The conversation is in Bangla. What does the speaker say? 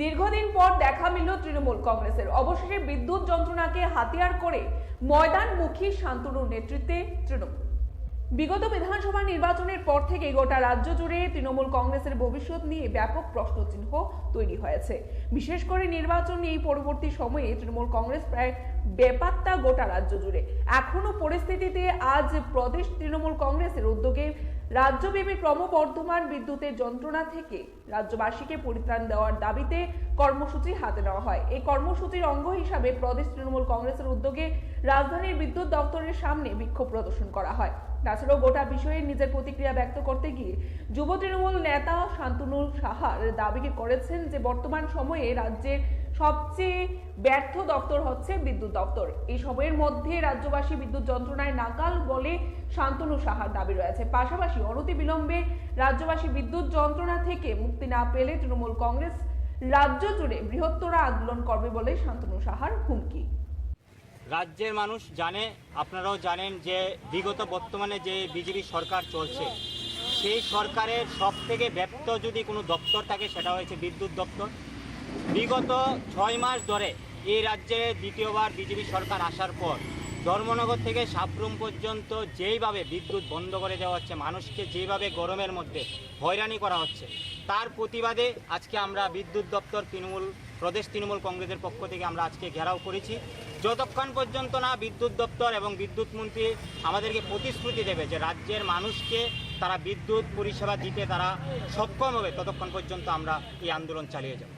দীর্ঘদিন পর দেখা মিলল তৃণমূল কংগ্রেসের। অবশেষে বিদ্যুৎ যন্ত্রণাকে হাতিয়ার করে ময়দানমুখী শান্তনুর নেতৃত্বে তৃণমূল। বিগত বিধানসভা নির্বাচনের পর থেকে গোটা রাজ্য জুড়ে তৃণমূল কংগ্রেসের ভবিষ্যৎ নিয়ে ব্যাপক প্রশ্নচিহ্ন তৈরি হয়েছে। বিশেষ করে নির্বাচন নিয়ে পরবর্তী সময়ে তৃণমূল কংগ্রেস প্রায় বেপাত্তা গোটা রাজ্য জুড়ে। এখনো পরিস্থিতিতে আজ প্রদেশ তৃণমূল কংগ্রেসের উদ্যোগে রাজ্যব্যাপী ক্রমবর্ধমান বিদ্যুতের যন্ত্রণা থেকে রাজ্যবাসীকে পরিত্রাণ দেওয়ার দাবিতে কর্মসূচি হাতে নেওয়া হয়। এই কর্মসূচির অঙ্গ হিসাবে প্রদেশ তৃণমূল কংগ্রেসের উদ্যোগে রাজধানীর বিদ্যুৎ দপ্তরের সামনে বিক্ষোভ প্রদর্শন করা হয়। তাছাড়াও গোটা বিষয়ে নিজের প্রতিক্রিয়া ব্যক্ত করতে গিয়ে যুব তৃণমূল নেতা শান্তনু সাহার দাবি করেছেন যে বর্তমান সময়ে রাজ্যের সবচেয়ে ব্যর্থ দপ্তর হচ্ছে বিদ্যুৎ দপ্তর। এই সময়ের মধ্যে রাজ্যবাসী বিদ্যুৎ যন্ত্রণায় নাকাল বলে শান্তনু সাহার দাবি রয়েছে। পাশাপাশি অনতিবিলম্বে রাজ্যবাসী বিদ্যুৎ যন্ত্রণা থেকে মুক্তি না পেলে তৃণমূল কংগ্রেস রাজ্য জুড়ে বৃহত্তর আন্দোলন করবে বলে শান্তনু সাহার হুমকি। রাজ্যের মানুষ জানে, আপনারাও জানেন যে বিগত বর্তমানে যে বিজেপি সরকার চলছে সেই সরকারের সব থেকে ব্যর্থ যদি কোনো দপ্তর থাকে সেটা হয়েছে বিদ্যুৎ দপ্তর। বিগত 6 মাস ধরে এই রাজ্যে দ্বিতীয়বার বিজেপি সরকার আসার পর ধর্মনগর থেকে সাবরুম পর্যন্ত যেইভাবে বিদ্যুৎ বন্ধ করে দেওয়া হচ্ছে, মানুষকে যেইভাবে গরমের মধ্যে হয়রানি করা হচ্ছে, তার প্রতিবাদে আজকে আমরা বিদ্যুৎ দপ্তর প্রদেশ তৃণমূল কংগ্রেসের পক্ষ থেকে আমরা আজকে ঘেরাও করেছি। যতক্ষণ পর্যন্ত না বিদ্যুৎ দপ্তর এবং বিদ্যুৎ মন্ত্রী আমাদেরকে প্রতিশ্রুতি দেবে যে রাজ্যের মানুষকে তারা বিদ্যুৎ পরিষেবা দিতে তারা সক্ষম হবে, ততক্ষণ পর্যন্ত আমরা এই আন্দোলন চালিয়ে যাব।